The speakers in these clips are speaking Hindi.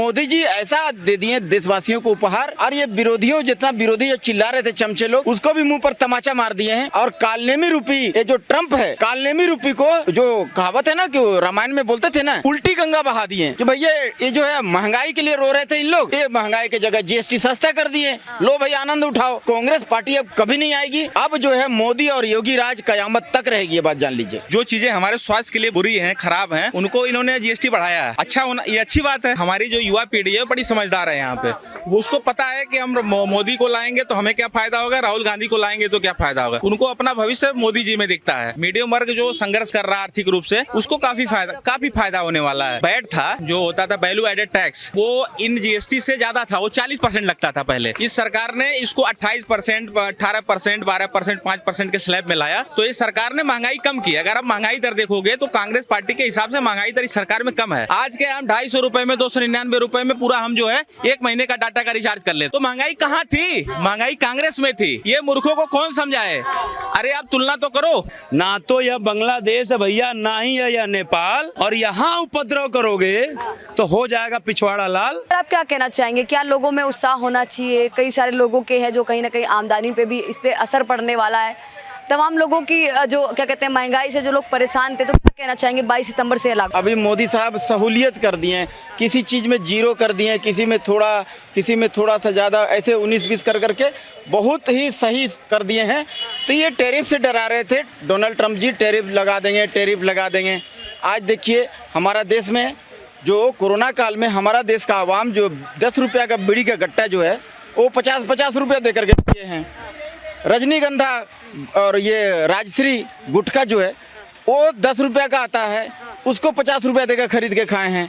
मोदी जी ऐसा दे दिए देशवासियों को उपहार, और ये विरोधियों जितना विरोधी जो चिल्ला रहे थे चमचे लोग, उसको भी मुंह पर तमाचा मार दिए हैं। और कालनेमी रूपी ये जो ट्रम्प है, कालनेमी रूपी को जो कहावत है ना कि रामायण में बोलते थे ना, उल्टी गंगा बहा दिए कि भैया ये जो है महंगाई के लिए रो रहे थे इन लोग, ये महंगाई की जगह जीएसटी सस्ता कर दिए, लो भाई आनंद उठाओ। कांग्रेस पार्टी अब कभी नहीं आएगी, अब जो है मोदी और योगी राज कयामत तक रहेगी, ये बात जान लीजिए। जो चीजें हमारे स्वास्थ्य के लिए बुरी हैं, खराब हैं, उनको इन्होंने जीएसटी बढ़ाया है। अच्छा ये अच्छी बात है। हमारी जो युवा पीढ़ी है बड़ी समझदार है यहाँ पे, वो उसको पता है कि हम मोदी को लाएंगे तो हमें क्या फायदा होगा, राहुल गांधी को लाएंगे तो क्या फायदा होगा। उनको अपना भविष्य मोदी जी में दिखता है। मीडियम वर्ग जो संघर्ष कर रहा है आर्थिक रूप से, उसको काफी फायदा होने वाला है। वैट था जो होता था वैल्यू एडेड टैक्स, वो इन जीएसटी से ज्यादा था, वो 40% लगता था पहले। इस सरकार ने इसको 28%, 18%, 12%, 5% के स्लैब में लाया, तो इस सरकार ने महंगाई कम की। अगर आप महंगाई दर देखोगे तो कांग्रेस पार्टी के हिसाब से महंगाई दर इस सरकार में कम है। आज के हम 250 रुपए में, 299 रुपए में पूरा हम जो है 1 महीने का डाटा का रिचार्ज कर ले। तो महंगाई कहाँ थी? महंगाई कांग्रेस में थी। ये मूर्खों को कौन समझाए? अरे आप तुलना तो करो। ना तो यह बांग्लादेश है भैया, ना ही है यह नेपाल, और यहाँ उपद्रव करोगे तो हो जाएगा पिछवाड़ा लाल। आप क्या कहना चाहेंगे, क्या लोगों में उत्साह होना चाहिए? कई सारे लोगों के हैं जो कहीं ना कहीं आमदनी पे भी इस पे असर पड़ने वाला है। तमाम लोगों की जो क्या कहते हैं महंगाई से जो लोग परेशान थे, तो क्या कहना चाहेंगे 22 सितंबर से लागू? अभी मोदी साहब सहूलियत कर दिए हैं, किसी चीज़ में जीरो कर दिए हैं, किसी में थोड़ा सा ज़्यादा, ऐसे 19-20 कर करके बहुत ही सही कर दिए हैं। तो ये टैरिफ से डरा रहे थे डोनाल्ड ट्रम्प जी, टैरिफ लगा देंगे। आज देखिए हमारा देश में जो कोरोना काल में हमारा देश का आवाम जो 10 रुपया का बीड़ी का गट्टा जो है वो 50-50 रुपया दे करके पिए हैं। रजनीगंधा और ये राजश्री गुटखा जो है वो 10 रुपया का आता है, उसको 50 रुपया देकर खरीद के खाए हैं।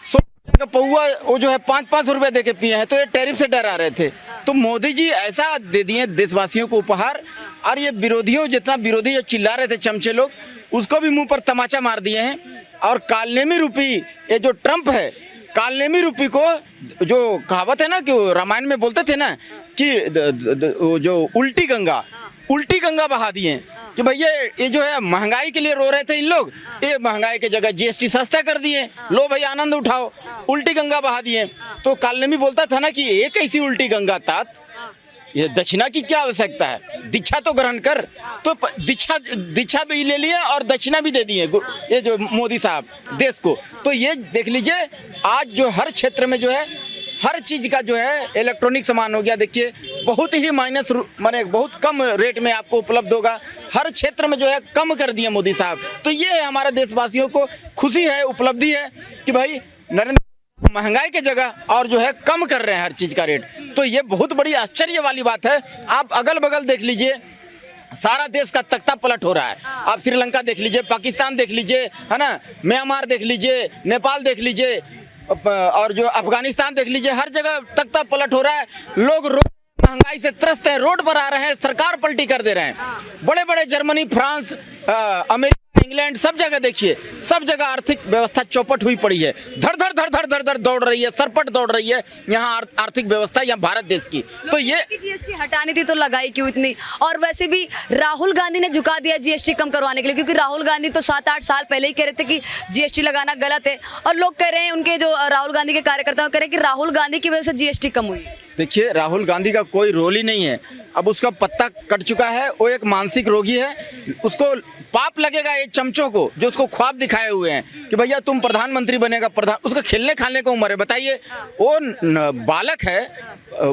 100 रुपया का पौआ वो जो है 5-5 रुपया दे के पिए हैं। तो ये टैरिफ से डरा रहे थे। तो मोदी जी ऐसा दे दिए देशवासियों को उपहार, और ये विरोधियों जितना विरोधी जो चिल्ला रहे थे चमचे लोग, उसको भी मुंह पर तमाचा मार दिए हैं। और कालनेमी रूपी ये जो ट्रम्प है, कालनेमी रूपी को जो कहावत है ना कि रामायण में बोलते थे ना कि जो उल्टी गंगा बहा दिए कि भैया ये जो है महंगाई के लिए रो रहे थे इन लोग, ये महंगाई की जगह जीएसटी सस्ता कर दिए, लो भाई आनंद उठाओ, उल्टी गंगा बहा दिए। तो कालनेमी बोलता था ना कि एक ऐसी उल्टी गंगा तात, ये दक्षिणा की क्या आवश्यकता है, दीक्षा तो ग्रहण कर। तो दीक्षा भी ले लिए और दक्षिणा भी दे दिए ये जो मोदी साहब देश को। तो ये देख लीजिए आज जो हर क्षेत्र में जो है हर चीज़ का जो है इलेक्ट्रॉनिक सामान हो गया, देखिए बहुत ही माने बहुत कम रेट में आपको उपलब्ध होगा। हर क्षेत्र में जो है कम कर दिए मोदी साहब। तो ये है हमारे देशवासियों को खुशी है, उपलब्धि है कि भाई नरेंद्र महंगाई की जगह और जो है कम कर रहे हैं हर चीज़ का रेट। तो ये बहुत बड़ी आश्चर्य वाली बात है। आप अगल बगल देख लीजिए, सारा देश का तख्ता पलट हो रहा है। आप श्रीलंका देख लीजिए, पाकिस्तान देख लीजिए, है ना, म्यांमार देख लीजिए, नेपाल देख लीजिए, और जो अफगानिस्तान देख लीजिए, हर जगह तख्ता पलट हो रहा है। लोग महंगाई से त्रस्त हैं, रोड पर आ रहे हैं, सरकार पलटी कर दे रहे हैं। बड़े बड़े जर्मनी, फ्रांस, अमेरिका, इंग्लैंड, सब जगह देखिए, सब जगह आर्थिक व्यवस्था चौपट हुई पड़ी है। धड़ धड़ दौड़ रही है, सरपट दौड़ रही है यहाँ आर्थिक व्यवस्था, यहाँ भारत देश की। तो ये जीएसटी हटानी थी तो लगाई क्यों इतनी? और वैसे भी राहुल गांधी ने झुका दिया जीएसटी कम करवाने के लिए, क्योंकि राहुल गांधी तो 7-8 साल पहले ही कह रहे थे कि जीएसटी लगाना गलत है। और लोग कह रहे हैं, उनके जो राहुल गांधी के कार्यकर्ता कह रहे हैं कि राहुल गांधी की वजह से जीएसटी कम हुई। देखिए राहुल गांधी का कोई रोल ही नहीं है, अब उसका पत्ता कट चुका है। वो एक मानसिक रोगी है, उसको पाप लगेगा ये चमचों को जो उसको ख्वाब दिखाए हुए हैं कि भैया तुम प्रधानमंत्री बनेगा। उसका खेलने खाने की उम्र है, बताइए। वो बालक है,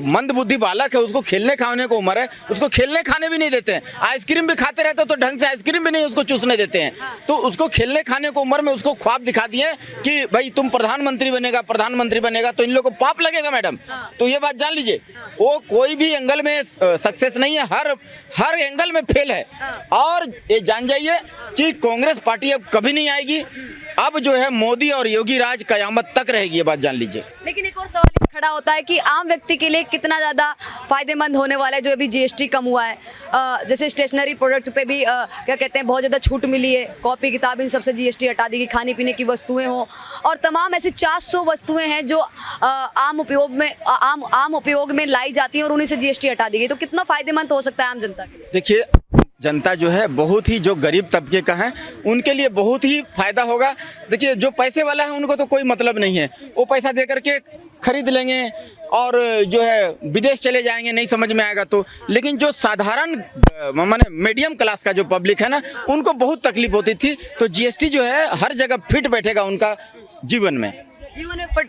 मंदबुद्धि बालक है, उसको खेलने खाने को उम्र है, उसको खेलने खाने भी नहीं देते हैं। आइसक्रीम भी खाते रहते तो ढंग से आइसक्रीम भी नहीं उसको चूसने देते हैं। तो उसको खेलने खाने को उम्र में उसको ख्वाब दिखा दिए कि भाई तुम प्रधानमंत्री बनेगा। तो इन लोगों को पाप लगेगा मैडम। तो ये बात जान लीजिए, वो कोई भी एंगल में सक्सेस नहीं है, हर एंगल में फेल है। और ये जान जाइए कि कांग्रेस पार्टी अब कभी नहीं आएगी। अब जो है मोदी और योगी राज कयामत तक रहेगी, ये बात जान लीजिए। लेकिन एक और सवाल खड़ा होता है कि आम व्यक्ति के लिए कितना ज़्यादा फायदेमंद होने वाला है जो अभी जीएसटी कम हुआ है। जैसे स्टेशनरी प्रोडक्ट पे भी क्या कहते हैं बहुत ज़्यादा छूट मिली है, कॉपी किताब इन सबसे जीएसटी हटा दी गई, खाने पीने की वस्तुएं हों, और तमाम ऐसी 400 वस्तुएं हैं जो आम उपयोग में लाई जाती हैं और उन्हीं से जीएसटी हटा दी गई। तो कितना फायदेमंद हो सकता है आम जनता के लिए? देखिए जनता जो है बहुत ही जो गरीब तबके का है उनके लिए बहुत ही फायदा होगा। देखिए जो पैसे वाला है उनको तो कोई मतलब नहीं है, वो पैसा दे करके खरीद लेंगे और जो है विदेश चले जाएंगे, नहीं समझ में आएगा तो। लेकिन जो साधारण माने मीडियम क्लास का जो पब्लिक है ना, उनको बहुत तकलीफ होती थी। तो जीएसटी जो है हर जगह फिट बैठेगा उनका जीवन में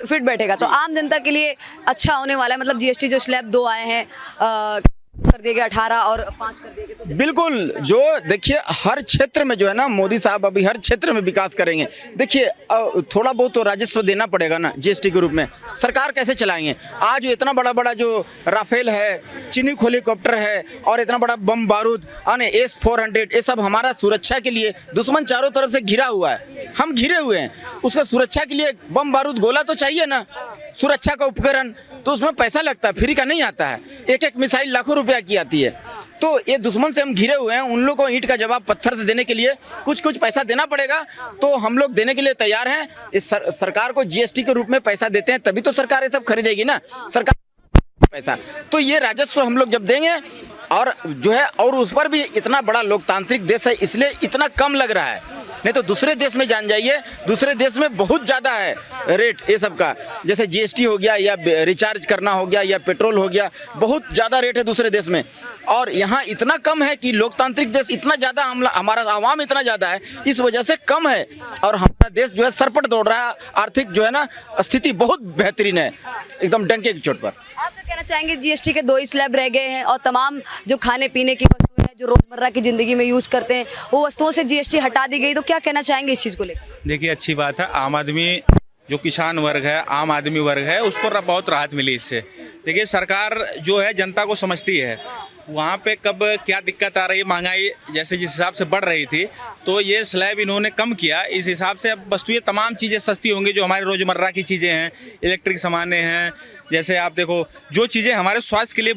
फिट बैठेगा तो आम जनता के लिए अच्छा होने वाला है। मतलब जीएसटी जो स्लैब 2 आए हैं कर दिए गए 18 और 5 कर दिए गए, तो बिल्कुल जो देखिए हर क्षेत्र में जो है ना मोदी साहब अभी हर क्षेत्र में विकास करेंगे। देखिए थोड़ा बहुत तो राजस्व देना पड़ेगा ना जीएसटी के रूप में, सरकार कैसे चलाएंगे। आज इतना बड़ा बड़ा जो राफेल है, चिनूक हेलीकॉप्टर है और इतना बड़ा बम बारूद आने S-400, ये सब हमारा सुरक्षा के लिए, दुश्मन चारों तरफ से घिरा हुआ है, हम घिरे हुए हैं, उसका सुरक्षा के लिए बम बारूद गोला तो चाहिए ना, सुरक्षा का उपकरण, तो उसमें पैसा लगता है, फ्री का नहीं आता है। एक एक मिसाइल लाखों रुपया की आती है। तो ये दुश्मन से हम घिरे हुए हैं, उन लोगों को ईंट का जवाब पत्थर से देने के लिए कुछ कुछ पैसा देना पड़ेगा। तो हम लोग देने के लिए तैयार हैं। इस सरकार को जीएसटी के रूप में पैसा देते हैं तभी तो सरकार ये सब खरीदेगी ना, सरकार पैसा। तो ये राजस्व हम लोग जब देंगे और जो है, और उस पर भी इतना बड़ा लोकतांत्रिक देश है इसलिए इतना कम लग रहा है, नहीं तो दूसरे देश में जान जाइए, दूसरे देश में बहुत ज़्यादा है रेट ये सब का। जैसे जीएसटी हो गया या रिचार्ज करना हो गया या पेट्रोल हो गया, बहुत ज़्यादा रेट है दूसरे देश में। और यहाँ इतना कम है कि लोकतांत्रिक देश इतना ज़्यादा, हमारा आवाम इतना ज़्यादा है, इस वजह से कम है और हमारा देश जो है सरपट दौड़ रहा है। आर्थिक जो है ना स्थिति बहुत बेहतरीन है, एकदम डंके की चोट पर। आप क्या कहना चाहेंगे, जीएसटी के 2 ही स्लैब रह गए हैं और तमाम जो खाने पीने की वस्तुएं हैं जो रोजमर्रा की जिंदगी में यूज करते हैं वो वस्तुओं से जीएसटी हटा दी गई, तो क्या कहना चाहेंगे इस चीज को लेकर। देखिए अच्छी बात है, आम आदमी जो किसान वर्ग है, आम आदमी वर्ग है, उसको बहुत राहत मिली इससे। देखिए सरकार जो है जनता को समझती है, वहाँ पे कब क्या दिक्कत आ रही है, महंगाई जैसे जिस हिसाब से बढ़ रही थी, तो ये स्लैब इन्होंने कम किया। इस हिसाब से अब वस्तुएं तमाम चीज़ें सस्ती होंगी, जो हमारे रोज़मर्रा की चीज़ें हैं, इलेक्ट्रिक सामानें हैं। जैसे आप देखो जो चीज़ें हमारे स्वास्थ्य के लिए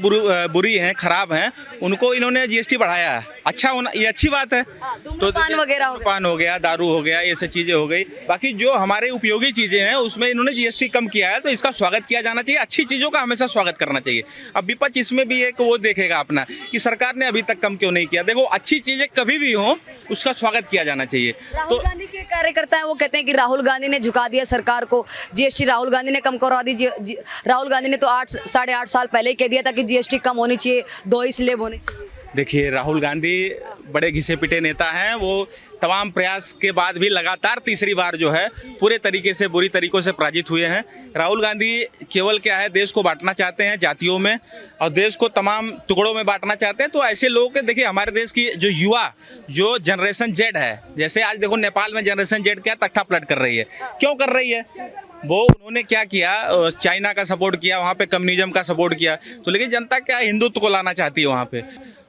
बुरी हैं, ख़राब हैं, उनको इन्होंने जीएसटी बढ़ाया है। अच्छा होना, ये अच्छी बात है। तो पान हो गया, दारू हो गया, ये सब चीज़ें हो गई। बाकी जो हमारे उपयोगी चीज़ें हैं उसमें इन्होंने जीएसटी कम किया है, तो इसका स्वागत किया जाना चाहिए। अच्छी चीज़ों का हमेशा स्वागत करना चाहिए। अब विपक्ष इसमें भी एक वो देखेगा अपना कि सरकार ने अभी तक कम क्यों नहीं किया। देखो अच्छी चीज़ें कभी भी हों उसका स्वागत किया जाना चाहिए। राहुल गांधी के कार्यकर्ता हैं, वो कहते हैं कि राहुल गांधी ने झुका दिया सरकार को, जीएसटी राहुल गांधी ने कम करवा दी। राहुल गांधी ने तो 8-8.5 साल पहले ही कह दिया था कि जीएसटी कम होनी चाहिए, 2 ही स्लैब होने चाहिए। देखिए राहुल गांधी बड़े घिसे पिटे नेता हैं, वो तमाम प्रयास के बाद भी लगातार तीसरी बार जो है पूरे तरीके से बुरी तरीकों से पराजित हुए हैं। राहुल गांधी केवल क्या है, देश को बांटना चाहते हैं जातियों में और देश को तमाम टुकड़ों में बांटना चाहते हैं। तो ऐसे लोगों के देखिए हमारे देश की जो युवा जो जनरेशन जेड है, जैसे आज देखो नेपाल में जनरेशन जेड क्या तख्ता पलट कर रही है, क्यों कर रही है? वो उन्होंने क्या किया, चाइना का सपोर्ट किया, वहाँ पे कम्युनिज्म का सपोर्ट किया। तो लेकिन जनता क्या हिंदुत्व को लाना चाहती है वहाँ पे।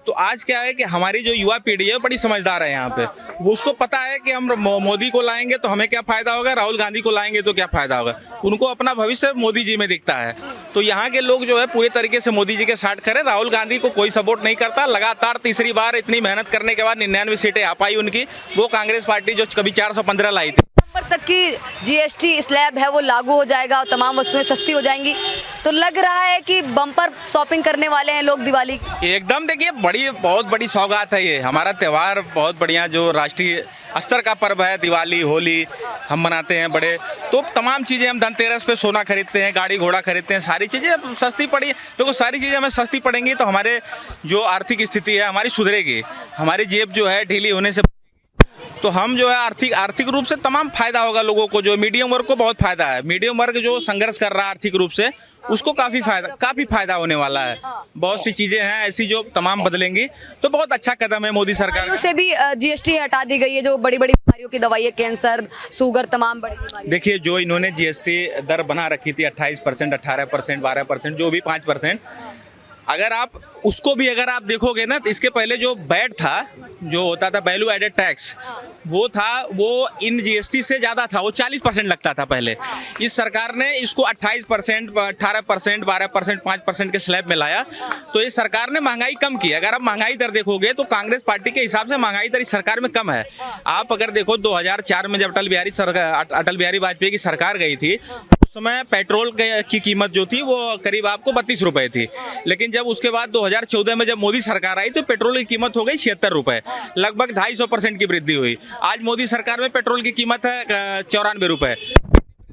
तो आज क्या है कि हमारी जो युवा पीढ़ी है बड़ी समझदार है यहाँ पे, वो उसको पता है कि हम मोदी को लाएंगे तो हमें क्या फ़ायदा होगा, राहुल गांधी को लाएंगे तो क्या फ़ायदा होगा। उनको अपना भविष्य मोदी जी में दिखता है। तो यहाँ के लोग जो है पूरे तरीके से मोदी जी के साथ खड़े। राहुल गांधी को कोई सपोर्ट नहीं करता। लगातार तीसरी बार इतनी मेहनत करने के बाद 99 सीटें आ पाई उनकी। वो कांग्रेस पार्टी जो कभी 415 लाई थी। नवंबर तक की जीएसटी स्लैब है वो लागू हो जाएगा और तमाम वस्तुएं सस्ती हो जाएंगी, तो लग रहा है कि बम्पर शॉपिंग करने वाले हैं लोग दिवाली की। एकदम देखिए बहुत बड़ी सौगात है ये। हमारा त्यौहार बहुत बढ़िया जो राष्ट्रीय स्तर का पर्व है, दिवाली होली हम मनाते हैं बड़े। तो तमाम चीज़ें हम धनतेरस पे सोना खरीदते हैं, गाड़ी घोड़ा खरीदते हैं, सारी चीज़ें सस्ती पड़ी। तो सारी चीज़ें हमें सस्ती पड़ेंगी तो हमारे जो आर्थिक स्थिति है हमारी सुधरेगी, हमारी जेब जो है ढीली होने से तो हम जो है आर्थिक रूप से तमाम फायदा होगा लोगों को। जो मीडियम वर्ग को बहुत फायदा है, मीडियम वर्ग जो संघर्ष कर रहा है आर्थिक रूप से उसको काफ़ी फायदा होने वाला है। बहुत सी चीज़ें हैं ऐसी जो तमाम बदलेंगी, तो बहुत अच्छा कदम है मोदी सरकार से भी जीएसटी हटा दी गई है, जो बड़ी बड़ी बीमारियों की दवाई है, कैंसर, शुगर, तमाम बड़ी बीमारियां। देखिए जो इन्होंने जीएसटी दर बना रखी थी 28%, 18%, 12%, जो भी 5%, अगर आप उसको भी अगर आप देखोगे ना तो इसके पहले जो वैट था, जो होता था वैल्यू एडेड टैक्स, वो इन जीएसटी से ज़्यादा था, वो 40% लगता था पहले। इस सरकार ने इसको 28%, 18%, 12%, 5% के स्लैब में लाया। तो इस सरकार ने महंगाई कम की। अगर आप महंगाई दर देखोगे तो कांग्रेस पार्टी के हिसाब से महंगाई दर इस सरकार में कम है। आप अगर देखो 2004 में जब अटल बिहारी वाजपेयी की सरकार गई थी, उस समय पेट्रोल की कीमत जो थी वो करीब आपको 32 रुपए थी, लेकिन जब उसके बाद 2014 में जब मोदी सरकार आई तो पेट्रोल की कीमत हो गई 76 रुपए, लगभग 250% की वृद्धि हुई। आज मोदी सरकार में पेट्रोल की कीमत है 94 रुपए,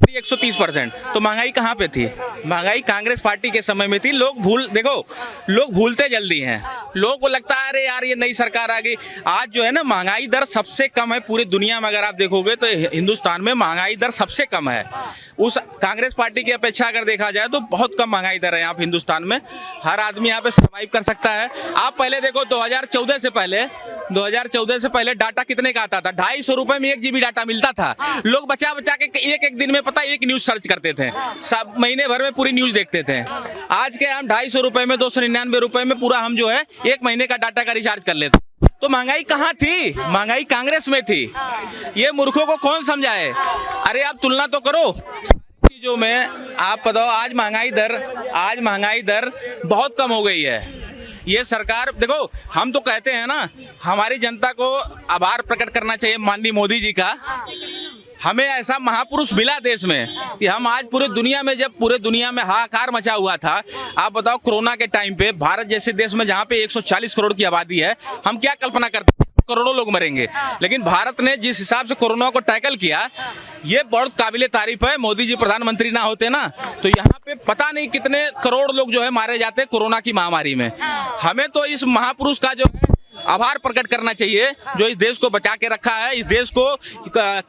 130%। तो महंगाई कहाँ पे थी? महंगाई कांग्रेस पार्टी के समय में थी। लोग भूलते जल्दी हैं, लोगों को लगता है अरे यार ये नई सरकार आ गई। आज जो है ना महंगाई दर सबसे कम है पूरी दुनिया में, अगर आप देखोगे तो हिंदुस्तान में महंगाई दर सबसे कम है। उस कांग्रेस पार्टी की अपेक्षा अगर देखा जाए तो बहुत कम महंगाई दर है यहाँ पे हिंदुस्तान में, हर आदमी यहाँ पे सर्वाइव कर सकता है। आप पहले देखो 2014 से पहले डाटा कितने का आता था? 250 रुपए में 1 GB डाटा मिलता था। लोग बचा के एक दिन में पता एक न्यूज सर्च करते थे, सब महीने भर में पूरी न्यूज देखते थे। आज के हम 250 रुपए में 299 रुपए में पूरा हम जो है 1 महीने का डाटा का रिचार्ज कर लेते। तो महंगाई कहाँ थी? महंगाई कांग्रेस में थी। ये मूर्खों को कौन समझाए? अरे आप तुलना तो करो चीजों में। आप बताओ आज महंगाई दर बहुत कम हो गई है। ये सरकार देखो, हम तो कहते हैं ना हमारी जनता को आभार प्रकट करना चाहिए माननीय मोदी जी का। हमें ऐसा महापुरुष मिला देश में कि हम आज पूरे दुनिया में हाहाकार मचा हुआ था। आप बताओ कोरोना के टाइम पे भारत जैसे देश में जहाँ पे 140 करोड़ की आबादी है, हम क्या कल्पना करते हैं करोड़ों लोग मरेंगे, लेकिन भारत ने जिस हिसाब से कोरोना को टैकल किया ये बहुत काबिले तारीफ है। मोदी जी प्रधानमंत्री ना होते ना तो यहाँ पे पता नहीं कितने करोड़ लोग जो है मारे जाते कोरोना की महामारी में। हमें तो इस महापुरुष का जो है आभार प्रकट करना चाहिए जो इस देश को बचा के रखा है। इस देश को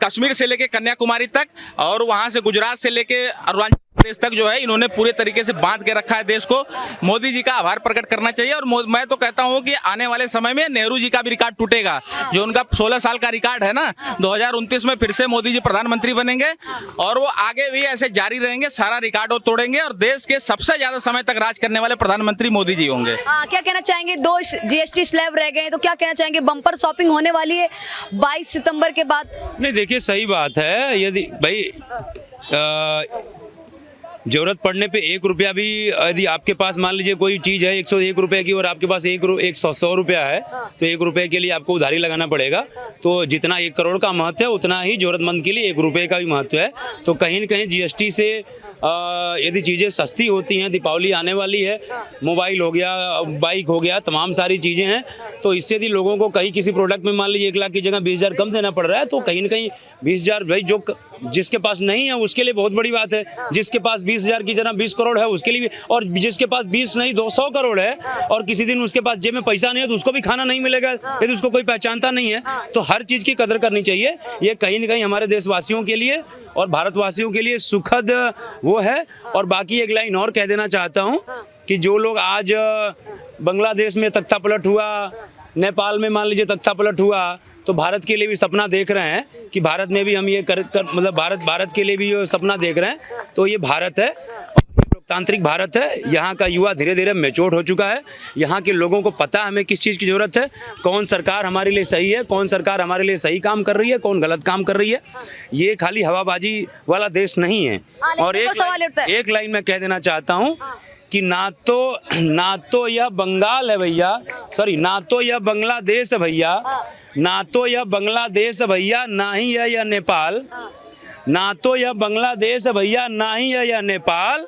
कश्मीर से लेके कन्याकुमारी तक और वहां से गुजरात से लेके अरुणाचल प्रदेश तक जो है इन्होंने पूरे तरीके से बांध के रखा है देश को। मोदी जी का आभार प्रकट करना चाहिए। और मैं तो कहता हूं कि आने वाले समय में नेहरू जी का भी रिकॉर्ड टूटेगा। जो उनका 16 साल का रिकॉर्ड है ना, 2029 में फिर से मोदी जी प्रधानमंत्री बनेंगे और वो आगे भी ऐसे जारी रहेंगे, सारा रिकॉर्ड वो तोड़ेंगे और देश के सबसे ज्यादा समय तक राज करने वाले प्रधानमंत्री मोदी जी होंगे। क्या कहना चाहेंगे? 2 GST स्लैब रह गए तो क्या कहना चाहेंगे? बम्पर शॉपिंग होने वाली है 22 सितंबर के बाद। नहीं देखिए सही बात है, यदि भाई जरूरत पड़ने पे 1 रुपया भी यदि आपके पास मान लीजिए कोई चीज़ है 101 रुपए की और आपके पास 100 रुपया है तो 1 रुपए के लिए आपको उधारी लगाना पड़ेगा। तो जितना 1 करोड़ का महत्व है उतना ही जरूरतमंद के लिए 1 रुपए का भी महत्व है। तो कहीं न कहीं GST से यदि चीज़ें सस्ती होती हैं, दीपावली आने वाली है, मोबाइल हो गया, बाइक हो गया, तमाम सारी चीज़ें हैं, तो इससे यदि लोगों को कहीं किसी प्रोडक्ट में मान लीजिए 1 लाख की जगह 20,000 कम देना पड़ रहा है तो कहीं ना कहीं 20,000 भाई जो जिसके पास नहीं है उसके लिए बहुत बड़ी बात है। जिसके पास 20,000 की जगह 20 करोड़ है उसके लिए भी, और जिसके पास 20 नहीं 200 करोड़ है और किसी दिन उसके पास जेब में पैसा नहीं है तो उसको भी खाना नहीं मिलेगा यदि उसको कोई पहचानता नहीं है। तो हर चीज़ की कदर करनी चाहिए। ये कहीं ना कहीं हमारे देशवासियों के लिए और भारतवासियों के लिए सुखद वो है। और बाकी एक लाइन और कह देना चाहता हूँ कि जो लोग आज बांग्लादेश में तख्ता पलट हुआ, नेपाल में मान लीजिए तख्ता पलट हुआ, तो भारत के लिए भी सपना देख रहे हैं कि भारत में भी हम ये मतलब भारत के लिए भी ये सपना देख रहे हैं। तो ये भारत है, लोकतांत्रिक भारत है। यहाँ का युवा धीरे धीरे मैच्योर हो चुका है। यहाँ के लोगों को पता है हमें किस चीज़ की ज़रूरत है, कौन सरकार हमारे लिए सही है, कौन सरकार हमारे लिए सही काम कर रही है, कौन गलत काम कर रही है। ये खाली हवाबाजी वाला देश नहीं है। और एक लाइन में कह देना चाहता हूँ कि ना तो यह बंगाल है भैया, सॉरी ना तो यह बांग्लादेश है भैया, ना तो यह बांग्लादेश है भैया, ना ही है यह नेपाल, ना तो यह बांग्लादेश है भैया, ना ही है यह नेपाल।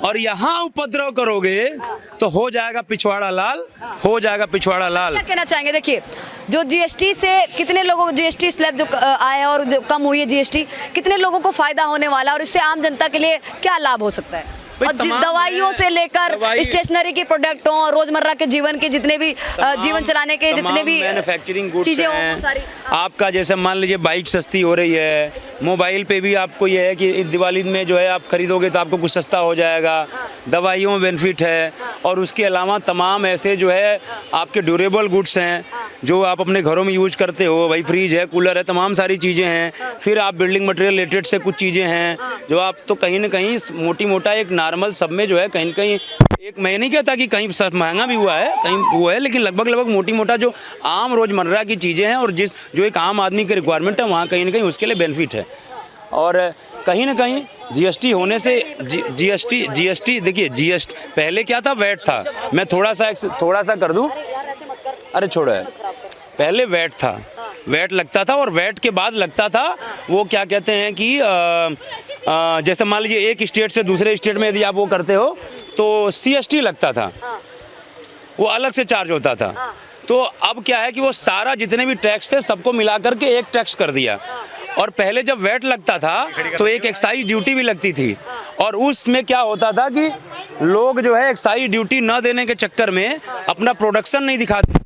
और यहाँ उपद्रव करोगे तो हो जाएगा पिछवाड़ा लाल, हो जाएगा पिछवाड़ा लाल। क्या कहना चाहेंगे? देखिए जो GST से कितने लोगों को GST स्लैब जो आया और जो कम हुई है GST, कितने लोगों को फायदा होने वाला और इससे आम जनता के लिए क्या लाभ हो सकता है? और दवाइयों से लेकर स्टेशनरी के प्रोडक्टों और रोजमर्रा के जीवन के जितने भी जीवन चलाने के जितने भी मैन्युफैक्चरिंग गुड्स चीजें हैं, आपका जैसे मान लीजिए बाइक सस्ती हो रही है, मोबाइल पे भी आपको ये है कि दिवाली में जो है आप खरीदोगे तो आपको कुछ सस्ता हो जाएगा, दवाइयों में बेनिफिट है। और उसके अलावा तमाम ऐसे जो है आपके ड्यूरेबल गुड्स हैं जो आप अपने घरों में यूज करते हो, भाई फ्रिज है, कूलर है, तमाम सारी चीज़ें हैं। फिर आप बिल्डिंग मटेरियल रिलेटेड से कुछ चीज़ें हैं जो आप तो कहीं ना कहीं मोटी मोटा एक नॉर्मल सब में जो है कहीं ना कहीं एक, मैं नहीं कहता कि कहीं महंगा भी हुआ है, कहीं वो है, लेकिन लगभग मोटी मोटा जो आम रोजमर्रा की चीज़ें हैं और जो एक आम आदमी की रिक्वायरमेंट है वहाँ कहीं ना कहीं उसके लिए बेनिफिट है। और कहीं ना कहीं GST होने से GST देखिए, GST पहले क्या था, वैट था। मैं थोड़ा सा कर दूं, अरे छोड़ो यार, पहले वैट था, वैट लगता था और वैट के बाद लगता था वो क्या कहते हैं कि जैसे मान लीजिए एक स्टेट से दूसरे स्टेट में यदि आप वो करते हो तो CST लगता था, वो अलग से चार्ज होता था। तो अब क्या है कि वो सारा जितने भी टैक्स थे सबको मिला करके एक टैक्स कर दिया। और पहले जब वैट लगता था तो एक एक्साइज ड्यूटी भी लगती थी, और उसमें क्या होता था कि लोग जो है एक्साइज ड्यूटी न देने के चक्कर में अपना प्रोडक्शन नहीं दिखाते